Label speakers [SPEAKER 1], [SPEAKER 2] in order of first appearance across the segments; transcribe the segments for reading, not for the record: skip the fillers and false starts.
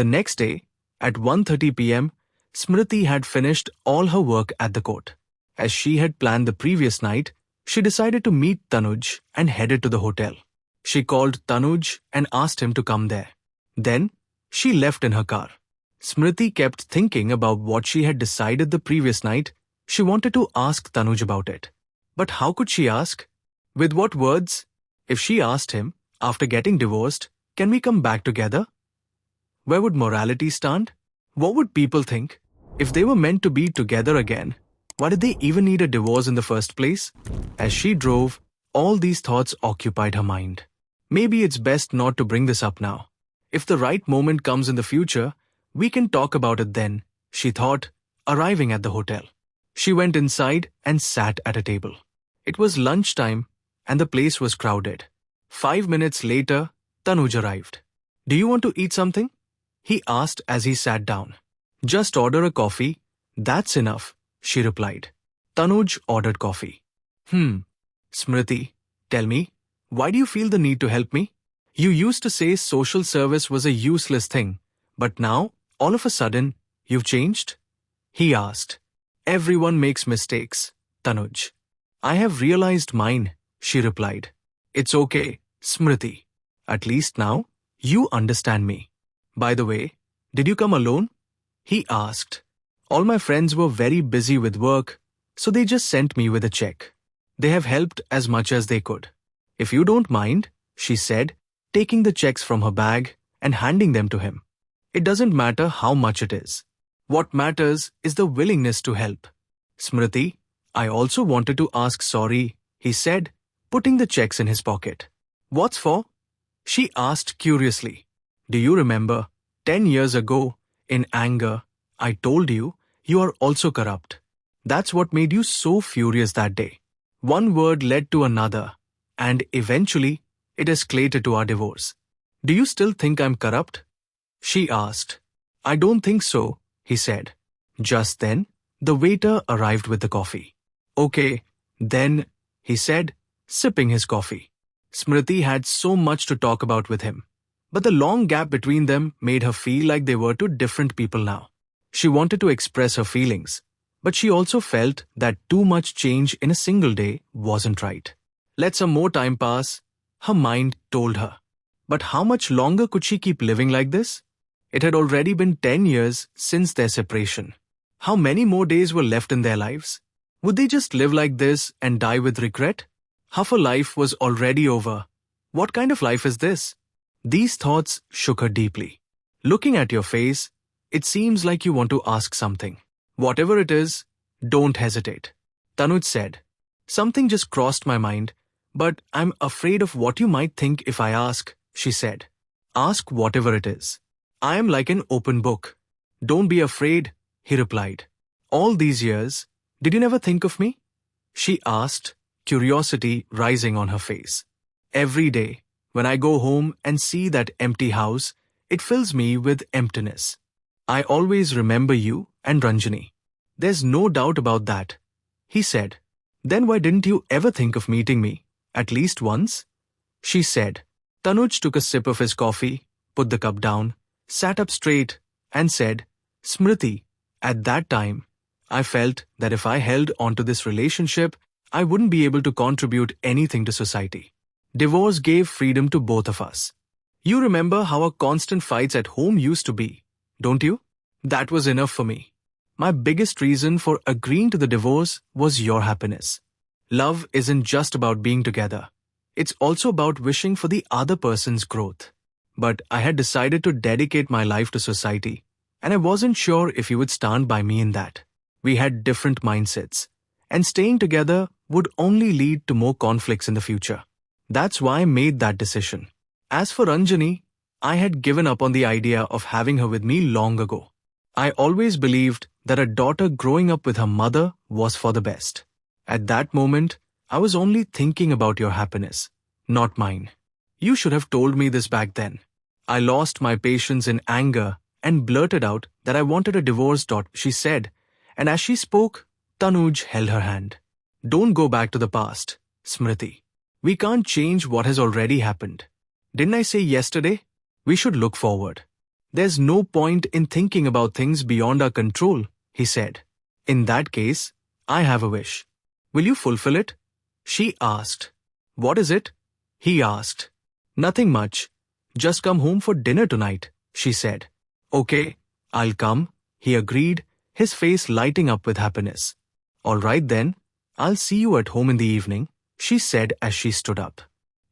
[SPEAKER 1] The next day, at 1:30 p.m., Smriti had finished all her work at the court. As she had planned the previous night, she decided to meet Tanuj and headed to the hotel. She called Tanuj and asked him to come there. Then, she left in her car. Smriti kept thinking about what she had decided the previous night. She wanted to ask Tanuj about it. But how could she ask? With what words? If she asked him, after getting divorced, can we come back together? Where would morality stand? What would people think? If they were meant to be together again, why did they even need a divorce in the first place? As she drove, all these thoughts occupied her mind. Maybe it's best not to bring this up now. If the right moment comes in the future, we can talk about it then, she thought, arriving at the hotel. She went inside and sat at a table. It was lunchtime and the place was crowded. 5 minutes later, Tanuj arrived. Do you want to eat something? He asked as he sat down. Just order a coffee. That's enough, she replied. Tanuj ordered coffee. Smriti, tell me, why do you feel the need to help me? You used to say social service was a useless thing, but now, all of a sudden, you've changed? He asked. Everyone makes mistakes, Tanuj. I have realized mine, she replied. It's okay, Smriti. At least now, you understand me. By the way, did you come alone? He asked. All my friends were very busy with work, so they just sent me with a check. They have helped as much as they could. If you don't mind, she said, taking the checks from her bag and handing them to him. It doesn't matter how much it is. What matters is the willingness to help. Smriti, I also wanted to ask sorry, he said, putting the checks in his pocket. What's for? She asked curiously. Do you remember, 10 years ago, in anger, I told you, you are also corrupt. That's what made you so furious that day. One word led to another, and eventually, it escalated to our divorce. Do you still think I'm corrupt? She asked. I don't think so, he said. Just then, the waiter arrived with the coffee. Okay, then, he said, sipping his coffee. Smriti had so much to talk about with him, but the long gap between them made her feel like they were two different people now. She wanted to express her feelings, but she also felt that too much change in a single day wasn't right. Let some more time pass, her mind told her. But how much longer could she keep living like this? It had already been 10 years since their separation. How many more days were left in their lives? Would they just live like this and die with regret? Half her life was already over. What kind of life is this? These thoughts shook her deeply. Looking at your face, it seems like you want to ask something. Whatever it is, don't hesitate. Tanuj said. Something just crossed my mind, but I'm afraid of what you might think if I ask, she said. Ask whatever it is. I am like an open book. Don't be afraid, he replied. All these years, did you never think of me? She asked, curiosity rising on her face. Every day, when I go home and see that empty house, it fills me with emptiness. I always remember you and Ranjani. There's no doubt about that, he said. Then why didn't you ever think of meeting me, at least once? She said. Tanuj took a sip of his coffee, put the cup down, sat up straight, and said, Smriti, at that time, I felt that if I held onto this relationship, I wouldn't be able to contribute anything to society. Divorce gave freedom to both of us. You remember how our constant fights at home used to be, don't you? That was enough for me. My biggest reason for agreeing to the divorce was your happiness. Love isn't just about being together. It's also about wishing for the other person's growth. But I had decided to dedicate my life to society, and I wasn't sure if you would stand by me in that. We had different mindsets, and staying together would only lead to more conflicts in the future. That's why I made that decision. As for Ranjani, I had given up on the idea of having her with me long ago. I always believed that a daughter growing up with her mother was for the best. At that moment, I was only thinking about your happiness, not mine. You should have told me this back then. I lost my patience in anger and blurted out that I wanted a divorce, she said, and as she spoke, Tanuj held her hand. Don't go back to the past, Smriti. We can't change what has already happened. Didn't I say yesterday? We should look forward. There's no point in thinking about things beyond our control, he said. In that case, I have a wish. Will you fulfill it? She asked. What is it? He asked. Nothing much. Just come home for dinner tonight, she said. Okay, I'll come, he agreed, his face lighting up with happiness. All right then, I'll see you at home in the evening, she said as she stood up.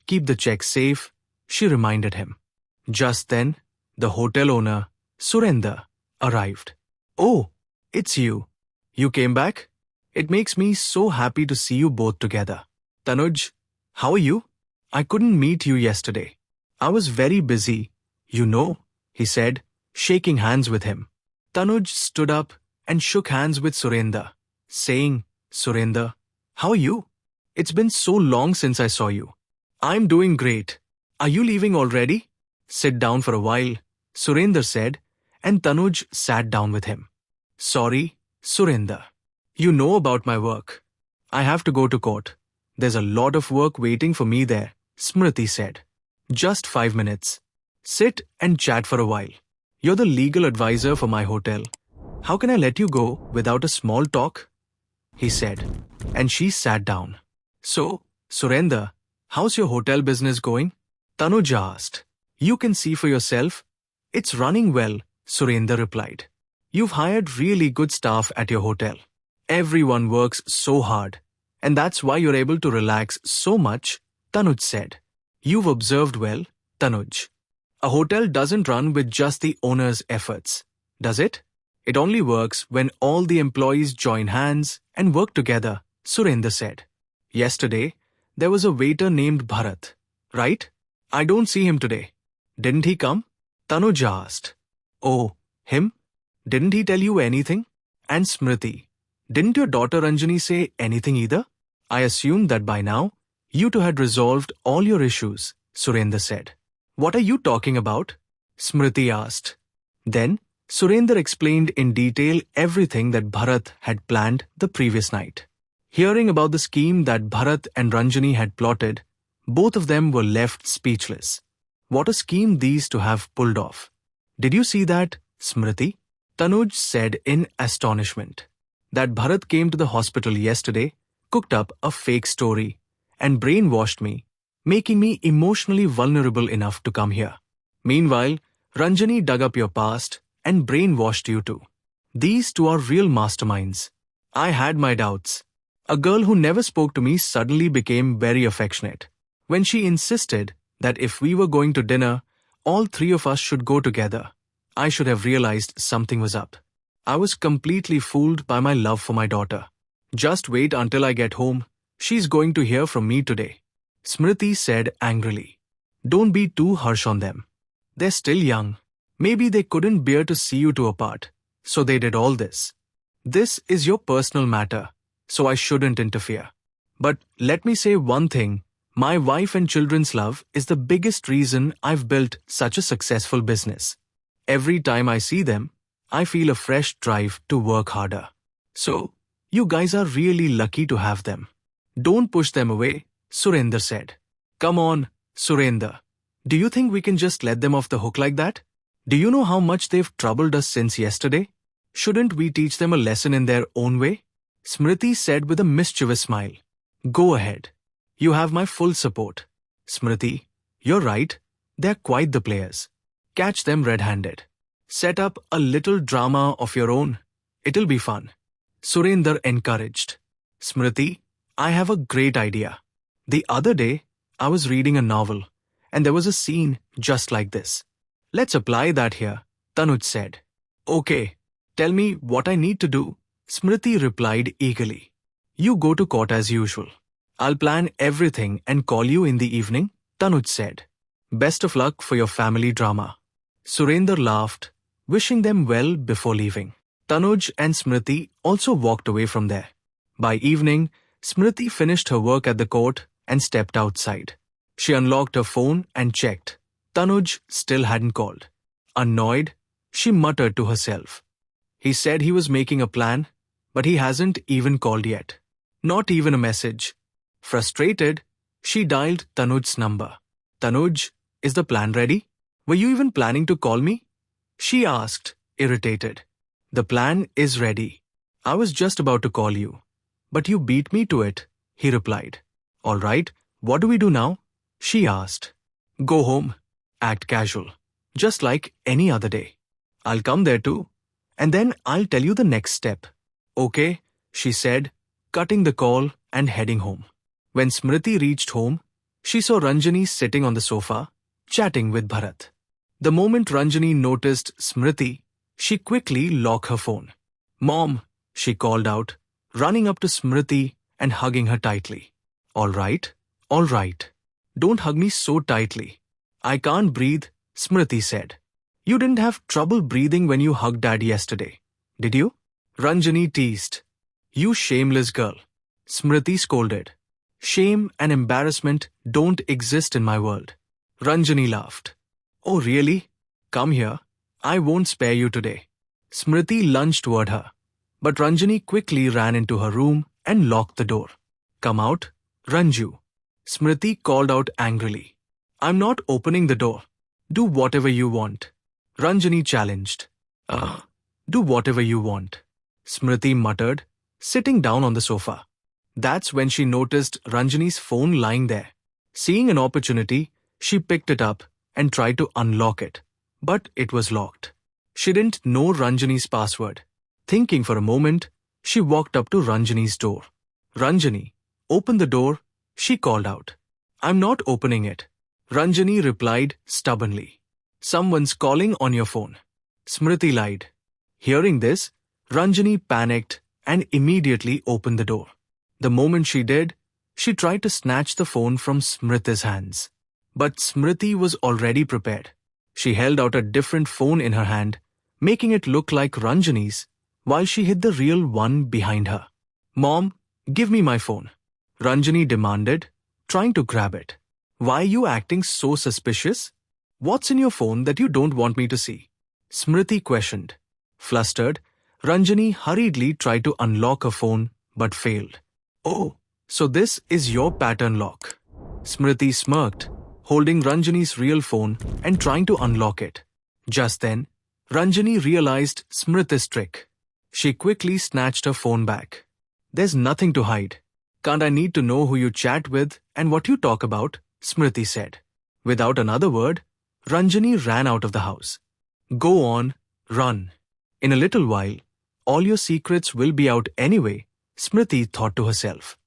[SPEAKER 1] Keep the check safe, she reminded him. Just then, the hotel owner, Surender, arrived. Oh, it's you. You came back? It makes me so happy to see you both together. Tanuj, how are you? I couldn't meet you yesterday. I was very busy, you know, he said, shaking hands with him. Tanuj stood up and shook hands with Surender, saying, Surender, how are you? It's been so long since I saw you. I'm doing great. Are you leaving already? Sit down for a while, Surender said, and Tanuj sat down with him. Sorry, Surender. You know about my work. I have to go to court. There's a lot of work waiting for me there, Smriti said. Just 5 minutes. Sit and chat for a while. You're the legal advisor for my hotel. How can I let you go without a small talk? He said, and she sat down. So, Surender, how's your hotel business going? Tanuj asked. You can see for yourself. It's running well, Surender replied. You've hired really good staff at your hotel. Everyone works so hard, and that's why you're able to relax so much, Tanuj said. You've observed well, Tanuj. A hotel doesn't run with just the owner's efforts, does it? It only works when all the employees join hands and work together, Surender said. Yesterday, there was a waiter named Bharat, right? I don't see him today. Didn't he come? Tanuj asked. Oh, him? Didn't he tell you anything? And Smriti, didn't your daughter Ranjani say anything either? I assumed that by now, you two had resolved all your issues, Surender said. What are you talking about? Smriti asked. Then, Surender explained in detail everything that Bharat had planned the previous night. Hearing about the scheme that Bharat and Ranjani had plotted, both of them were left speechless. What a scheme these two have pulled off. Did you see that, Smriti? Tanuj said in astonishment. That Bharat came to the hospital yesterday, cooked up a fake story, and brainwashed me, making me emotionally vulnerable enough to come here. Meanwhile, Ranjani dug up your past and brainwashed you too. These two are real masterminds. I had my doubts. A girl who never spoke to me suddenly became very affectionate. When she insisted that if we were going to dinner, all three of us should go together, I should have realized something was up. I was completely fooled by my love for my daughter. Just wait until I get home. She's going to hear from me today, Smriti said angrily. Don't be too harsh on them. They're still young. Maybe they couldn't bear to see you two apart, so they did all this. This is your personal matter, so I shouldn't interfere. But let me say one thing. My wife and children's love is the biggest reason I've built such a successful business. Every time I see them, I feel a fresh drive to work harder. So, you guys are really lucky to have them. Don't push them away, Surender said. Come on, Surender. Do you think we can just let them off the hook like that? Do you know how much they've troubled us since yesterday? Shouldn't we teach them a lesson in their own way? Smriti said with a mischievous smile. Go ahead. You have my full support. Smriti, you're right. They're quite the players. Catch them red-handed. Set up a little drama of your own. It'll be fun. Surender encouraged. Smriti, I have a great idea. The other day, I was reading a novel, and there was a scene just like this. Let's apply that here, Tanuj said. Okay, tell me what I need to do, Smriti replied eagerly. You go to court as usual. I'll plan everything and call you in the evening, Tanuj said. Best of luck for your family drama. Surender laughed, wishing them well before leaving. Tanuj and Smriti also walked away from there. By evening, Smriti finished her work at the court and stepped outside. She unlocked her phone and checked. Tanuj still hadn't called. Annoyed, she muttered to herself. He said he was making a plan, but he hasn't even called yet. Not even a message. Frustrated, she dialed Tanuj's number. Tanuj, is the plan ready? Were you even planning to call me? She asked, irritated. The plan is ready. I was just about to call you. But you beat me to it, he replied. All right, what do we do now? She asked. Go home. Act casual. Just like any other day. I'll come there too. And then I'll tell you the next step. Okay, she said, cutting the call and heading home. When Smriti reached home, she saw Ranjani sitting on the sofa, chatting with Bharat. The moment Ranjani noticed Smriti, she quickly locked her phone. Mom, she called out, running up to Smriti and hugging her tightly. All right. Don't hug me so tightly. I can't breathe, Smriti said. You didn't have trouble breathing when you hugged Dad yesterday, did you? Ranjani teased. You shameless girl, Smriti scolded. Shame and embarrassment don't exist in my world. Ranjani laughed. Oh really? Come here. I won't spare you today. Smriti lunged toward her. But Ranjani quickly ran into her room and locked the door. Come out, Ranju. Smriti called out angrily. I'm not opening the door. Do whatever you want. Ranjani challenged. Do whatever you want. Smriti muttered, sitting down on the sofa. That's when she noticed Ranjani's phone lying there. Seeing an opportunity, she picked it up and tried to unlock it. But it was locked. She didn't know Ranjani's password. Thinking for a moment, she walked up to Ranjani's door. Ranjani, open the door, she called out. I'm not opening it. Ranjani replied stubbornly. Someone's calling on your phone. Smriti lied. Hearing this, Ranjani panicked and immediately opened the door. The moment she did, she tried to snatch the phone from Smriti's hands. But Smriti was already prepared. She held out a different phone in her hand, making it look like Ranjani's, while she hid the real one behind her. Mom, give me my phone, Ranjani demanded, trying to grab it. Why are you acting so suspicious? What's in your phone that you don't want me to see? Smriti questioned. Flustered, Ranjani hurriedly tried to unlock her phone, but failed. Oh, so this is your pattern lock. Smriti smirked, holding Ranjani's real phone and trying to unlock it. Just then, Ranjani realized Smriti's trick. She quickly snatched her phone back. There's nothing to hide. Can't I need to know who you chat with and what you talk about? Smriti said. Without another word, Ranjani ran out of the house. Go on, run. In a little while, all your secrets will be out anyway, Smriti thought to herself.